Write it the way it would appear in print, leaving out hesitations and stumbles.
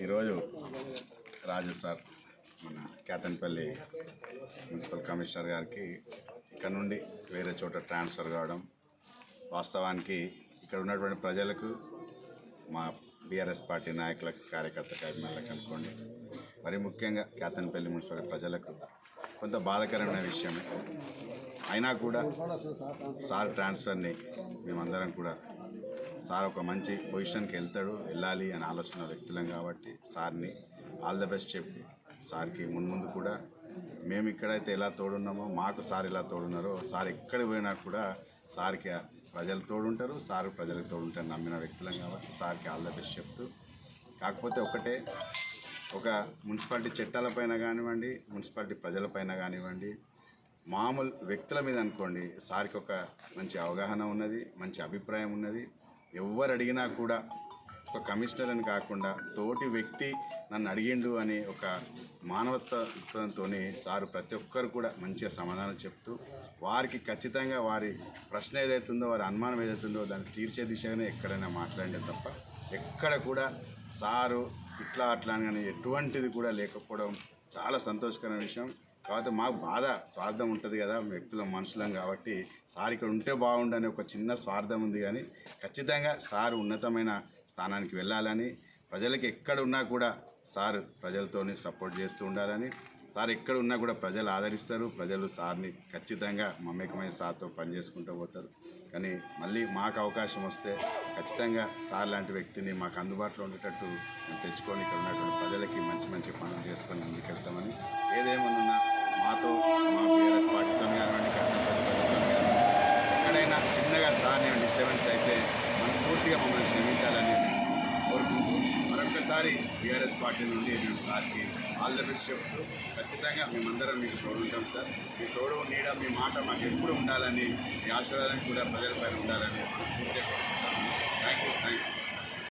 ఈరోజు రాజు సార్ మన Ketanpalli municipal commissioner గారికి ఇక్కడ నుండి వేరే చోట ట్రాన్స్ఫర్ కావడం వాస్తవానికి ఇక్కడ ఉన్నటువంటి ప్రజలకు మా బీఆర్ఎస్ పార్టీ నాయకులకు కార్యకర్తలకు అభిమానులకు అనుకోండి మరి ముఖ్యంగా కేతన్పల్లి మున్సిపల్ ప్రజలకు కొంత బాధాకరమైన విషయమే. అయినా కూడా సార్ ట్రాన్స్ఫర్ని మేమందరం కూడా సార్ ఒక మంచి పొజిషన్కి వెళ్ళాలి అని ఆలోచన వ్యక్తులం కాబట్టి సార్ని ఆల్ ద బెస్ట్ చెప్పి సార్కి ముందు కూడా మేము ఇక్కడైతే ఎలా తోడున్నామో మాకు సార్ ఎలా తోడున్నారో సార్ ఎక్కడికి పోయినా కూడా సార్కి ప్రజలు తోడుంటారు, సార్ ప్రజలకు తోడుంటారు నమ్మిన వ్యక్తులం కాబట్టి సార్కి ఆల్ ద బెస్ట్ చెప్తూ, కాకపోతే ఒకటే, ఒక మున్సిపాలిటీ చట్టాలపైన కానివ్వండి, మున్సిపాలిటీ ప్రజలపైన కానివ్వండి, మామూలు వ్యక్తుల మీద అనుకోండి సార్కి ఒక మంచి అవగాహన ఉన్నది, మంచి అభిప్రాయం ఉన్నది. ఎవరు అడిగినా కూడా ఒక కమిషనర్ అని కాకుండా తోటి వ్యక్తి నన్ను అడిగిండు అని ఒక మానవత్వంతో సారు ప్రతి ఒక్కరు కూడా మంచిగా సమాధానం చెప్తూ వారికి ఖచ్చితంగా వారి ప్రశ్న ఏదైతుందో, వారి అనుమానం ఏదైతుందో దాన్ని తీర్చే దిశగానే ఎక్కడైనా మాట్లాడే తప్ప ఎక్కడ కూడా సారు ఇట్లా అట్లా అని ఎటువంటిది కూడా లేకపోవడం చాలా సంతోషకరమైన విషయం. కాకపోతే మాకు బాధ స్వార్థం ఉంటుంది కదా, వ్యక్తుల మనుషులం కాబట్టి సార్ ఇక్కడ ఉంటే బాగుండని ఒక చిన్న స్వార్థం ఉంది. కానీ ఖచ్చితంగా సార్ ఉన్నతమైన స్థానానికి వెళ్ళాలని, ప్రజలకి ఎక్కడున్నా కూడా సార్ ప్రజలతో సపోర్ట్ చేస్తూ ఉండాలని, సార్ ఎక్కడ ఉన్నా కూడా ప్రజలు ఆదరిస్తారు, ప్రజలు సార్ని ఖచ్చితంగా మమేకమైన సార్తో పనిచేసుకుంటూ పోతారు. కానీ మళ్ళీ మాకు అవకాశం వస్తే ఖచ్చితంగా సార్ లాంటి వ్యక్తిని మాకు అందుబాటులో ఉండేటట్టు మేము తెచ్చుకొని ఇక్కడ ఉన్నటువంటి ప్రజలకి మంచి మంచి పనులు చేసుకొని ముందుకెళ్తామని, ఏదేమన్నా మాతో మా బీఆర్ఎస్ పార్టీతో కానివ్వండి, ఎక్కడైనా చిన్నగా సార్ నేను డిస్టర్బెన్స్ అయితే మనస్ఫూర్తిగా మమ్మల్ని క్షమించాలని కోరుకుంటూ మరొకసారి బీఆర్ఎస్ పార్టీ నుండి మేము సార్కి ఆల్ ద బెస్ట్ చెప్తూ ఖచ్చితంగా మేమందరం మీకు తోడుంటాం సార్. మీ తోడు నీడ మీ మాట మాకు ఎప్పుడు ఉండాలని, మీ ఆశీర్వాదం కూడా ప్రజలపైన ఉండాలని మనస్ఫూర్తిగా కోరుకుంటాము. Thank you sir.